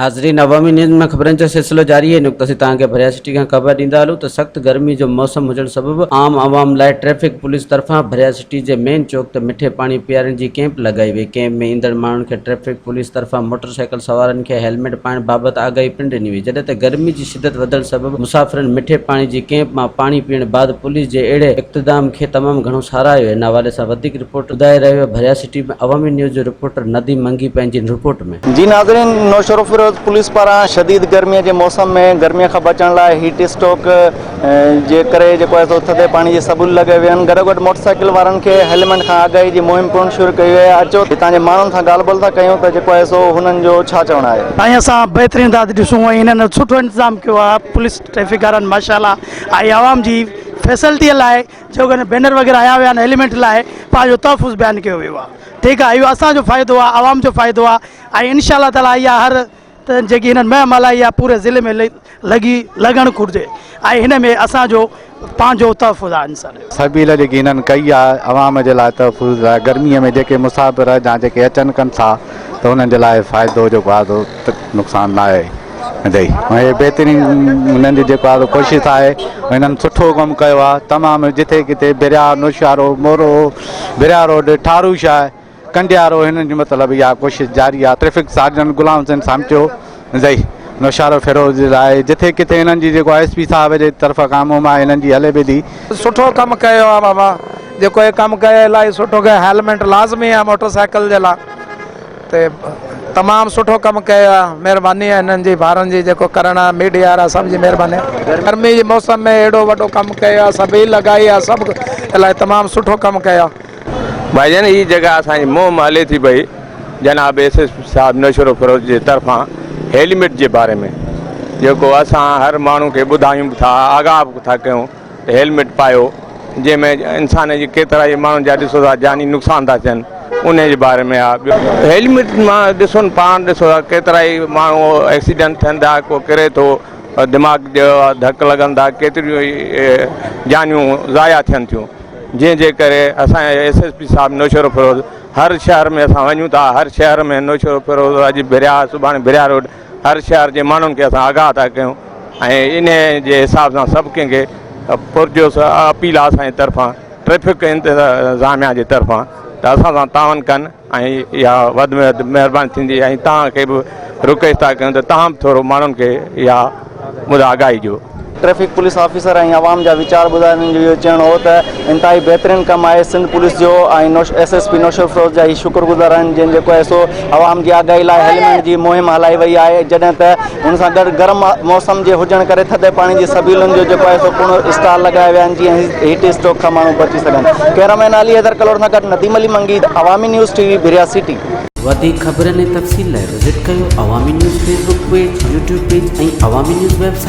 नाज़रीन, अवामी न्यूज़ में ख़बरनि जो सिलसिलो जारी है। नुक़्ते तव्हांखे भरिया सिटी खां ख़बर ॾींदा हलूं त सख़्त गर्मी जो मौसम हुजण सबबि आम आवाम लाइ ट्रैफ़िक पुलिस तरफ़ां भरिया सिटी जे मेन चौक ते मिठे पाणी पीआरण जी कैंप लॻाई वई। कैंप में ईंदड़ माण्हुनि खे ट्रैफ़िक पुलिस तरफ़ां मोटरसाइकिल सवारनि खे हेलमेट पाइण बाबति आगाही पिण ॾिनी वई। जॾहिं त गर्मी जी शिदत वधण सबबि मुसाफ़िरनि मिठे पाणी जी कैंप मां पाणी पीअण बाद पुलिस जे अहिड़े इक़्तिदाम खे तमामु घणो साराहियो। हिन हवाले सां वधीक रिपोर्ट ॿुधाए रहियो भरिया सिटी में अवामी न्यूज़ जो रिपोर्टर नदीम मंगी पंहिंजी रिपोर्ट में। जी नाज़रीन, नौशरो फिरोज पुलिस पारां शदीद गर्मी के मौसम में गर्मी का बचण लाइ हीट स्ट्रोक जे करे जेको आहे थधे पानी के सबूल लगे हुए हैं। गॾोगॾु मोटरसाइकिल वारनि खे हेलमेट खां आगाही जी मुहिम पिणु शुरू कई वई आहे। अचो हितां जे माण्हुनि सां ॻाल्हि ॿोल था कयूं त जेको आहे सो हुननि जो छा चवणु आहे। ऐं असां बहितरीन था ॾिसूं ऐं हिननि सुठो इंतज़ाम कयो आहे पुलिस ट्रैफिक वारनि माशाल्लाह। ऐं आवाम जी फैसिलिटीअ लाइ जेको बैनर वग़ैरह आया हुआ आहिनि हेलमेट लाइ पंहिंजो तहफ़ुज़ बयानु कयो वियो आहे। ठीकु आहे, इहो असांजो फ़ाइदो आहे, आवाम जो फ़ाइदो आहे। ऐं इंशाअल्लाह ताला इहा हर जेकी हिननि मुहिम हलाई आहे पूरे ज़िले में लॻणु घुरिजे। ऐं हिन में असांजो पंहिंजो तहफ़ुज़ आहे। इंसान सबील जेकी हिननि कई आहे आवाम जे लाइ तहफ़ुज़ आहे। गर्मीअ में जेके मुसाफ़िर या जेके अचनि कनि था त उन्हनि जे लाइ फ़ाइदो जेको आहे नुक़सानु न आहे। हे बहितरीन हुननि जी जेको आहे कोशिशि आहे। हिननि सुठो कमु कयो आहे तमामु। जिथे किथे बिरिया नौशारो मोरो बिरिया रोड ठारू शाह कंडियारो हिननि जी मतिलबु इहा कोशिशि जारी आहे। ट्रैफिक सार्जन गुलाम हुसैन सामचो नौशारो फिरोज आहे। जिथे किथे हिननि जी जेको एस पी साहिब जे तरफ़ खां मुहिम आहे हिननि जी हले बि थी। सुठो कमु कयो आहे बाबा, जेको हे कमु कयो इलाही सुठो कयो। हेलमेट लाज़मी आहे मोटरसाइकिल जे लाइ ते तमामु सुठो कमु कयो आहे। महिरबानी आहे हिननि जी ॿारनि जी जेको करणु आहे मीडिया वारा सभ जी महिरबानी। गर्मी जे मौसम में एॾो वॾो कमु कयो आहे, सभई लॻाई आहे, सभु इलाही तमामु सुठो कमु कयो आहे। भाईजान ये जगह असांजी मुहिम हले थी पई जनाब एसएसपी साहब नौशरो फिरोज जे तरफ़ां हेलमेट के बारे में जो असां हर माण्हू खे ॿुधायूं था आगाह था कयूं त हेलमेट पायो जैमें इंसान जी केतिरा ई माण्हुनि जा ॾिसो था जानी नुक़सान था थियनि उन जे बारे में आहे। हेलमेट मां ॾिसो न पाण ॾिसो था केतिरा ई माण्हू एक्सीडेंट थियनि था, को किरे थो, दिमाग़ जो धक लॻनि था, केतिरियूं ई जानियूं ज़ाया थियनि थियूं। जंहिंजे करे असांजे एसएसपी साहब नौशरो फिरोज हर शहर में असां वञूं था। हर शहर में नौशरो फिरोज अॼु बिरिया सुभाणे बिरिया रोड हर शहर के माण्हुनि खे असां आगाह था कयूं। ऐं इन जे हिसाब सां सभु कंहिंखे पुरजो अपील आहे असांजे तरफ़ां ट्रैफिक इंतिज़ामिया जे तरफ़ां त असां सां तावन कनि ऐं इहा वधि में वधि महिरबानी थींदी। ऐं तव्हांखे बि रिक्वेस्ट था कयूं त तव्हां बि थोरो माण्हुनि खे इहा मुदा आगाही ॾियो। ट्रैफिक पुलिस ऑफिसर ऐं आवाम जा वीचार ॿुधाइण जो इहो चवणो हो त इंतिहाई बहितरीन कमु आहे सिंध पुलिस जो। ऐं एसएसपी नौशरो फिरोज जा ही शुक्रगुज़ार आहिनि जिन जेको आहे सो आवाम जी आगाही लाइ हेलमेट जी मुहिम हलाई वई आहे। जॾहिं त हुन सां गॾु गरम मौसम जे हुजण करे थधे पाणी जी सबीलुनि जो जेको आहे सो पूर्ण स्टॉल लॻाया विया आहिनि जीअं हीट स्ट्रोक खां माण्हू बची सघनि। कैमरामैन अली हैदर कलोर सां गॾु नदीम अली मंगी, अवामी न्यूज़ टीवी भिरिया सिटी। वधीक ख़बरनि ऐं तफ़सील लाइ विज़िट कयो अवामी news Facebook page, YouTube page ऐं अवामी न्यूज़ वेबसाइट।